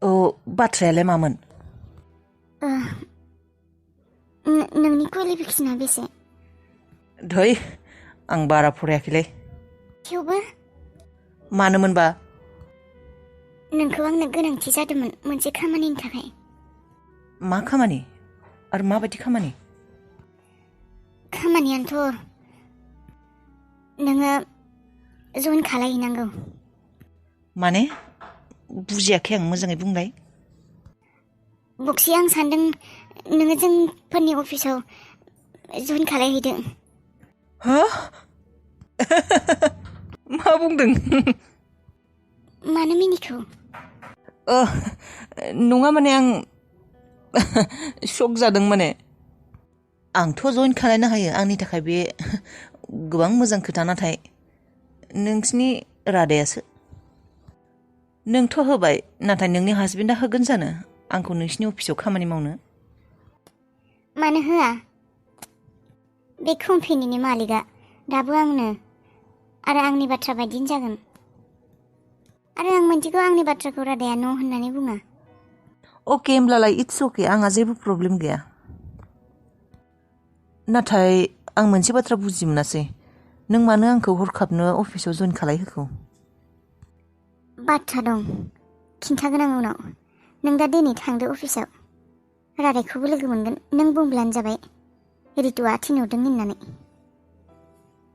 बाथ्रायालाय मामोन? नोंनि क्वालिफिकेसना बेसे? धै आं बारा फरायाखैलै। थेवबो मानोमोनबा? नोंखौ आंनो गोनांथि जादोंमोन मोनसे खामानिनि थाखाय। मा खामानि? आरो माबायदि खामानि? खामानियानोथ' नोङो जइन खालायहैनांगौ। माने बुजियाखै आं, मोजाङै बुंलाय। बक्सि आं सानदों नोङो जोंफोरनि अफिसाव जइन खालायहैदों। हो? मा बुंदों? मानो मिनिखो? नङा माने आं शक जादों माने। आंथ' जइन खालायनो हायो, आंनि थाखाय बे गोबां मोजां खोथा, नाथाय नोंसिनि रादायासो। नोंथ' होबाय, नाथाय नोंनि हासबेन्डआ होगोन जानो आंखौ नोंसिनि अफिसाव खामानि मावनो? मानो होआ? बे कम्पेनिनि मालिकआ दाबो आंनो, आरो आंनि बाथ्रा बायदिनो जागोन। आरो आं मिन्थिगौ आंनि बाथ्राखौ रादाया न' होननानै बुङा। अके, होमब्लालाय इट्स अके, आंहा जेबो प्रब्लेम गैया। नाथाय आं मोनसे बाथ्रा बुजि मोनासै, नों मानो आंखौ हरखाबनो अफिसाव जइन खालायहोखो? बाथ्रा दं, खिन्थागोन आं उनाव। नों दा दिनै थांदो अफिसाव, रादायखौबो लोगो मोनगोन। नों बुंब्लानो जाबाय रितुआ थिनहरदों होननानै,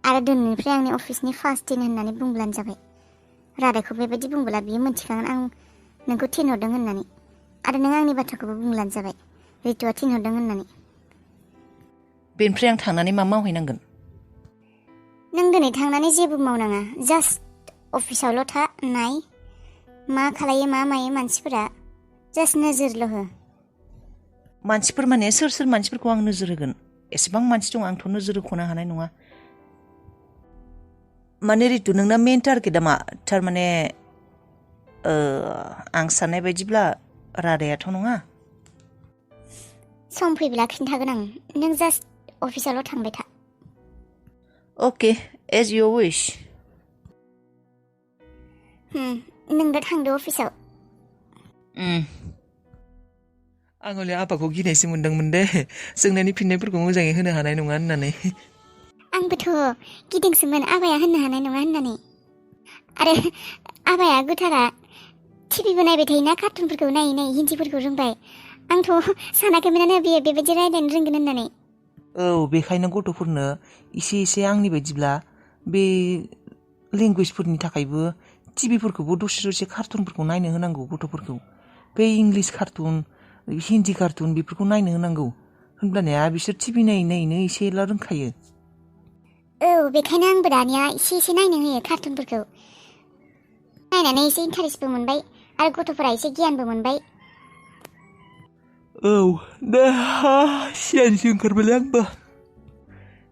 आरो दिनैनिफ्राय आंनि अफिसनि फार्स्ट दिन होननानै बुंब्लानो जाबाय। रादायखौ बेबायदि बुंब्ला बियो मिन्थिखागोन आं नोंखौ थिनहरदों होननानै, आरो नों आंनि बाथ्राखौबो बुंब्लानो जाबाय रितुआ थिनहरदों होननानै। बेनिफ्राय आं थांनानै मा मावहैनांगोन? नों दिनै थांनानै जेबो मावनाङा, जास्ट अफिसावल' था, नाय मा खालायो मा मायो मानसिफोरा, जास्ट नोजोरल' हो। मानसिफोर माने सोर सोर मानसिफोरखौ आं नोजोर होगोन? एसेबां मानसि दं, आंथ' नोजोर होख'नो हानाय नङा। माने रितु, नोंना मेन टारगेटआ मा? थारमाने आं साननाय बायदिब्ला रादायाथ' नङा। सम फैब्ला खिन्थागोन आं, नों जास्ट अफिसावल' थांबाय था। अके, एज इयर उइश। नों दा थांदो अफिसाव। आं हले आफाखौ गिनायसो मोनदोंमोन दे, सोंनायनि फिननायफोरखौ मोजाङै होनो हानाय नङा होननानै। आंबोथ' गिदिंसोमोन आबाया होननो हानाय नङा होननानै। आरो आबाया गोथारा टिभिबो नायबाय थायोना, कार्टुनफोरखौ नायै नायै हिन्दीफोरखौ रोंबाय। आंथ' सानाखैमोनानो बियो बेबायदि रायज्लायनो रोंगोन होननानै। औ, बेखायनो गथ'फोरनो एसे एसे आंनि बायदिब्ला बे लेंगुवेजफोरनि थाखायबो टिभिफोरखौबो दसे दसे कार्टुनफोरखौ नायनो होनांगौ गथ'फोरखौ। बे इंलिश कार्टुन, हिन्दी कार्टुन बेफोरखौ नायनो होनांगौ। होनब्लानिया बिसोर टिभि नायै नायैनो एसे एला रोंखायो। औ, बेखायनो आंबो दानिया एसे एसे नायनो होयो कार्टुनफोरखौ। नायनानै एसे इन्टारेस्टबो मोनबाय, आरो गथ'फोरा एसे गियानबो मोनबाय। औ, दा सियानसो ओंखारबायलै आंबो।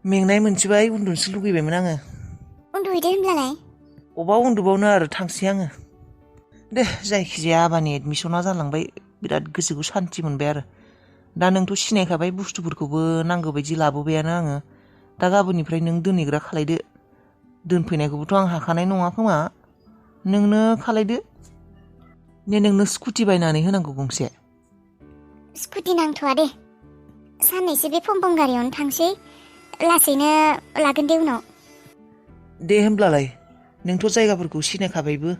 मेंनाय मोनसोबाय, उन्दुनोसो लुगैबायमोन आङो। उन्दुहैदो होनब्लालाय। अबाव उन्दुबावनो आरो, थांसै आङो। दे, जायखिजाया आबानि एडमिसना जालांबाय, बिराद गोसोखौ सान्थि मोनबाय आरो। दा नोंथ' सिनायखाबाय, बुस्थुफोरखौबो नांगौ बायदि लाबोबायानो आङो। दा गाबोननिफ्राय नों दोनहैग्रा खालायदो। दोनफैनायखौबोथ' आं हाखानाय नङा खोमा, नोंनो खालायदो। नोंनो स्कुटि बायनानै होनांगौ गंसे। स्कुटि नांथ'आ दे, साननैसो बे पमपम गारियावनो थांसै, लासैनो लागोन दे उनाव। दे होमब्लालाय, नोंथ' जायगाफोरखौ सिनायखाबायबो,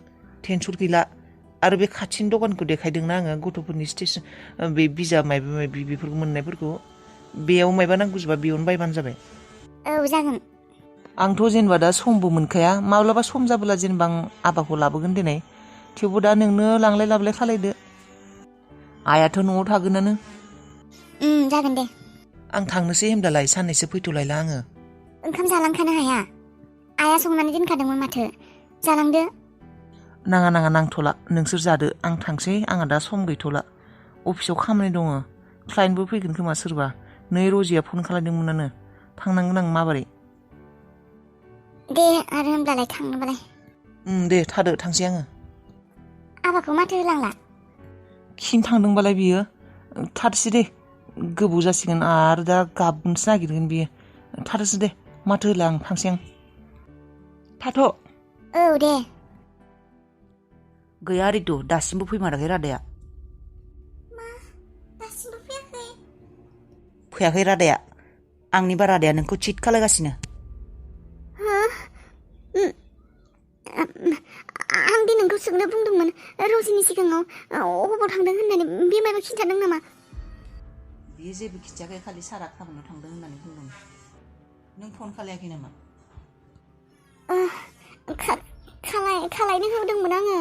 टेनसन गैला। आरो बे खाथिनि दखानखौ देखायदोंना आङो, गथ'फोरनि स्टेसन बे बिजाब माबा माबि बेफोरखौ मोननायफोरखौ, बेयाव मायबा नांगौ जाबा बेयावनो बायबानो जाबाय। औ, जागोन। आंथ' जेनेबा दा समबो मोनखाया, माब्लाबा सम जाबोला जेनेबा आं आबाखौ लाबोगोन दिनै। थेवबो दा नोंनो लांलाय लाबोलाय खालायदो। आइयाथ' न'आव थागोनानो। जागोन दे। आं थांनोसै होमब्लालाय, साननैसो फैथ'लायला आङो। ओंखाम जालांखानो हाया? आइया संनानै दोनखादोंमोन माथो, जालांदो। नाङा नांथ'ला, नोंसोर जादो, आं थांसै, आंहा दा सम गैथ'ला। अफिसाव खामानि दङ, क्लाइन्टबो फैगोन खोमा सोरबा। नै रजिया फन खालायदोंमोनानो, थांनांगोन आं माबोरै। दे आरो होमब्लालाय थांनोबालाय। दे थादो, थांसै आङो। आबाखौ माथो होलांला? खिनो थांदोंबालाय बियो, थाथोंसै दे, गोबाव जासिगोन आरो दा गाबनोसो नागिरगोन बियो। थाथोंसै दे, माथो होला, आं थांसै आं। थाथ'। औ, दे। गैया रितु, दासिमबो फैमाराखै रादाया। फैयाखै रादाया आंनिबा रादाया नोंखौ चिट खालायगासिनो आं दि नोंखौ सोंनो बुंदोंमोन रजिनि सिगाङाव अबाव थांदों होननानै बे माबा खिन्थादों नामा बियो जेबो खिन्थायाखै खालि सारा खामानियाव थांदों होननानै बुंदों नों फन खालायाखै नामा खालायनो होदोंमोन आङो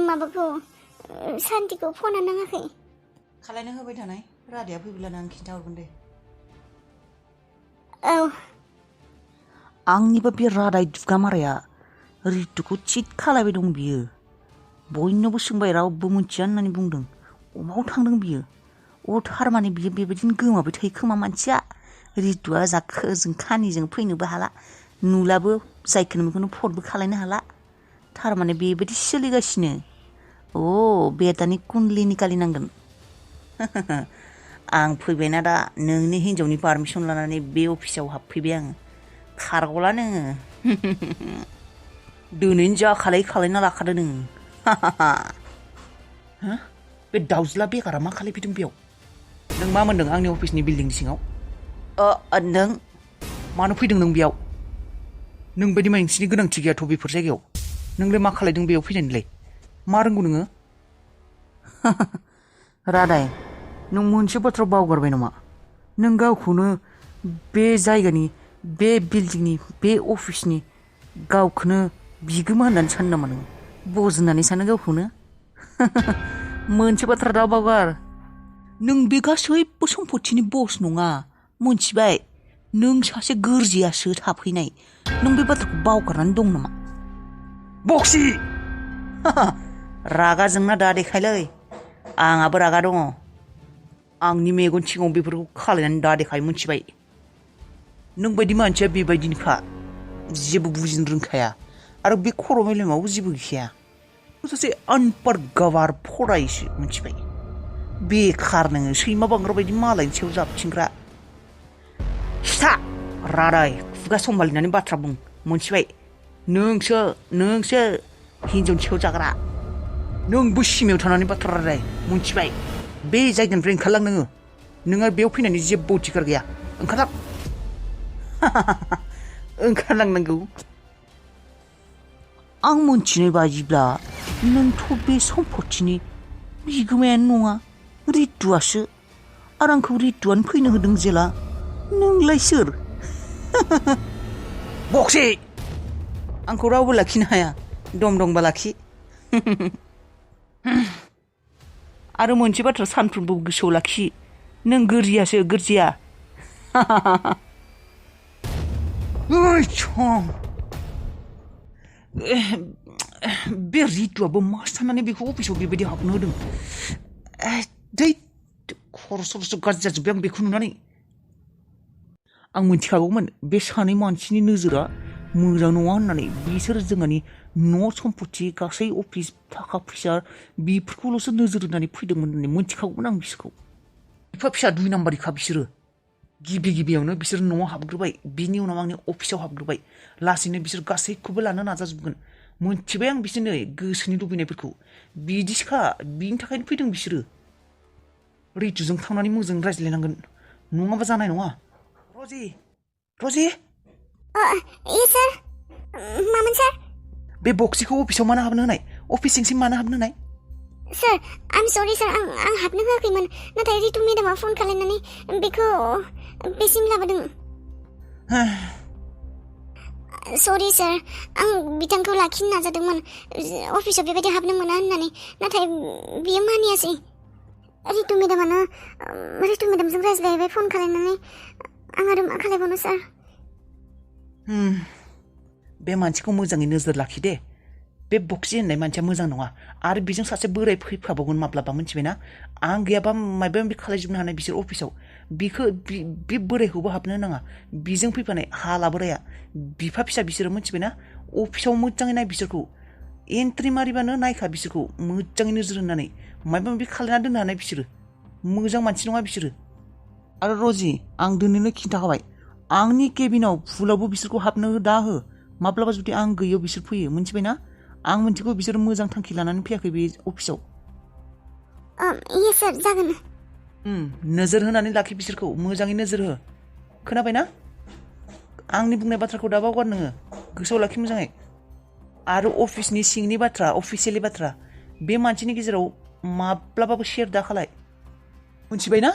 माबाखौ सान्तिखौ फना नाङाखै खालायनो होबाय थानाय रादाया फैब्लानो आं खिन्थाहरगोन दे औ आंनिबा बे रादाय दुगामाराया रितुखौ चिट खालायबाय दं बियो बयनावबो सोंबाय रावबो मिथिया होननानै बुंदों अबाव थांदों बियो थारमाने बियो बेबायदिनो गोमाबाय थायो खोमा मानसिया रितुआ जाखो जों खानिजों फैनोबो हाला नुलाबो जायखौनो बेखौनो फटबो खालायनो हाला थारमाने बेबायदि सोलिगासिनो बेदानि कुन्डलिनि कालि नांगोन आं फैबायना दा नोंनि हिन्जावनि पारमिसन लानानै बे अफिसाव हाबफैबाय आङो खारग'ला नोङो दिनैनो जा खालायना लाखादो नोङो बे दाउज्ला बेगारा मा खालायफैदों बेयाव नों मा मोनदों आंनि अफिसनि बिल्डिंनि सिङाव नों मानो फैदों नों बेयाव नों बायदि मानसिनि गोनांथि गैयाथ' बेफोर जायगायाव नोंलाय मा खालायदों बेयाव फैनानैलाय मा रोंगौ नोङो रादाय नों मोनसे बाथ्रा बावगारबाय नामा नों गावखौनो बे जायगानि बे बिल्डिंनि बे अफिसनि गावखौनो बिगोमा होननानै सानो नामा नों बज होननानै सानो गावखौनो मोनसे बाथ्रा दा बावगार नों बे गासैबो सम्पथिनि बस नङा मोनथिबाय नों सासे गोरजियासो थाफैनाय नों बे बाथ्राखौ बावगारनानै दं नामा बक्सि रागा जोंना दा देखायलै आंहाबो रागा दङ आंनि मेगन सिगाङाव बेफोरखौ खालायनानै दा देखाय मोनथिबाय नों बायदि मानसिया बेबायदिनोखा जेबो बुजिनो रोंखाया आरो बे खर' मेलेमावबो जेबो गैखाया सासे आनपार गावार फरायसो मोनथिबाय बेखार नोङो सैमा बांग्रा बायदि मालायनि सायाव जाबथिंग्रा खिथा रादाय खुगा संभालिनानै बाथ्रा बुं मोनथिबाय नोंसो हिन्जावनि सायाव जाग्रा नोंबो सिमायाव थानानै बाथ्रा रादाय मोनथिबाय बे जायगानिफ्राय ओंखारलां नोङो बेयाव फैनायनि जेबो अधिकार गैया ओंखारलां ओंखारलांनांगौ आं मोनथिनाय बायदिब्ला नोंथ' बे सम्पथिनि बिगोमायानो नङा रितुआसो आरो आंखौ रितुआनो फैनो होदों जेला नोंलाय सोर बक्सि आंखौ रावबो लाखिनो हाया दम दंबा लाखि आरो मोनसे बाथ्रा सानफ्रोमबो गोसोआव लाखि नों गोरजियासो गोरजिया बे रितुआबो मा साननानै बेखौ अफिसाव बेबायदि हाबनो होदों खर' सरस' गाज्रि जाजोब्बाय आं बेखौ नुनानै आं मिथिखागौमोन बे सानै मानसिनि नोजोरा मोजां नङा होननानै बिसोर जोंहानि न' सम्पथि गासै अफिस थाखा फैसा बेफोरखौल'सो नोजोर होनानै फैदोंमोन होननानै मिथिखागौमोन आं बिसोरखौ बिफा फिसा 2 नाम्बारिखा बिसोरो गिबियावनो बिसोर न'आव हाबग्रोबाय बिनि उनाव आंनि अफिसाव हाबग्रोबाय लासैनो बिसोर गासैखौबो लानो नाजाजोबगोन मोनथिबाय आं बिसोरनो गोसोनि लुबैनायफोरखौ बिदिसोखा बिनि थाखायनो फैदों बिसोरो रितुजों थांनानै मोजां रायज्लायनांगोन नङाबा जानाय नङा रजि सार मामोन सार बे बक्सिखौ अफिसाव मानो हाबनो होनाय अफिस सिंसिम मानो हाबनो होनाय सार आम सरि सार आं हाबनो होआखैमोन नाथाय रितु मेडामा फन खालामनानै बेखौ बेसिम लाबोदों सरि सार आं बिथांखौ लाखिनो नाजादोंमोन अफिसाव बेबायदि हाबनो मोना होननानै नाथाय बियो मानियासै रितु मेडामजों रायज्लायबाय फन खालामनानै आं आरो मा खालामबावनो सार बे मानसिखौ मोजाङै नोजोर लाखि दे बे बक्सि होननाय मानसिया मोजां नङा आरो बेजों सासे बोराय फैफाबावगोन माब्लाबा मिथिबायना आं गैयाबा माबा माबि खालायजोबनो हानाय बिसोर अफिसाव बिखौ बे बोरायखौबो हाबनो नाङा बिजों फैफानाय हाला बोराया बिफा फिसा बिसोरो मिथिबायना अफिसाव मोजाङै नाय बिसोरखौ एन्ट्रि मारिबानो नायखा बिसोरखौ मोजाङै नोजोर होनानै माबा माबि खालायना दोननो हानाय बिसोरो मोजां मानसि नङा बिसोरो आरो रजि आं दिनैनो खिन्थाखाबाय आंनि केबिनाव फुलावबो बिसोरखौ हाबनो दा हो माब्लाबा जुदि आं गैयियाव बिसोर फैयो मिथिबायना आं मिथिगौ बिसोर मोजां थांखि लानानै फैयाखै बे अफिसाव इएस सार जागोन नोजोर होनानै लाखि बिसोरखौ मोजाङै नोजोर हो खोनाबायना आंनि बुंनाय बाथ्राखौ दा बावगार नोङो गोसोआव लाखि मोजाङै आरो अफिसनि सिंनि बाथ्रा अफिसियेलि बाथ्रा बे मानसिनि गेजेराव माब्लाबाबो शेयार दा खालाय मिथिबाय ना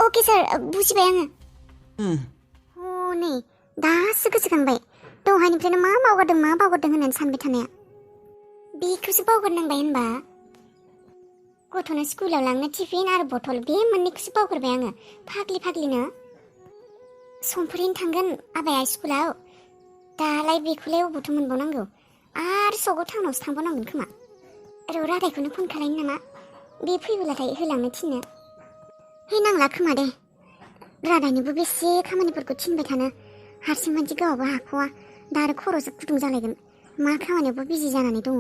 अके सार बुजिबाय आङो नै दासो गोसोखांबाय दहायनिफ्रायनो मा बावगारदों होननानै सानबाय थानाया बेखौसो बावगारनांबाय होनबा गथ'नो स्कुलाव लांनो टिफिन आरो बथल बे मोननैखौसो बावगारबाय आङो फाग्लिनो समफोरैनो थांगोन आबाया स्कुलाव दालाय बेखौलाय अबावथो मोनबावनांगौ आरो सगाव टाउनावसो थांबावनांगोन खोमा रादायखौनो फन खालायनो नामा बे फैबोलाथाय होलांनो थिननो नांला खोमा दे रादायनोबो बेसे खामानिफोरखौ थिनबाय थानो हारसिं मानसि गावाबो हाख'वा दा आरो खर'सो गुदुं जालायगोन मा खामानियावबो बिजि जानानै दङ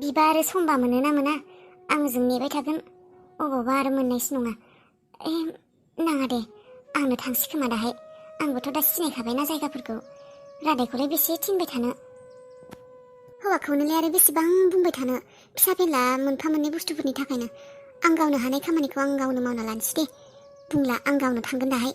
बिबा आरो समबा मोनो ना मोना आंजों नेबाय थागोन अबावबा आरो मोननायसो नङा नाङा दे आंनो थांसै खोमा दाहाय आंबोथ' दा सिनायखाबायना जायगाफोरखौ रादायखौलाय बेसे थिनबाय थानो हौवाखौनोलाय आरो बेसेबां बुंबाय थानो फिसा फेनला मोनफा मोननै बुस्थुफोरनि थाखायनो आं गावनो हानाय खामानिखौ आं गावनो मावना लानोसै दे बुंला आं गावनो थांगोन दाहाय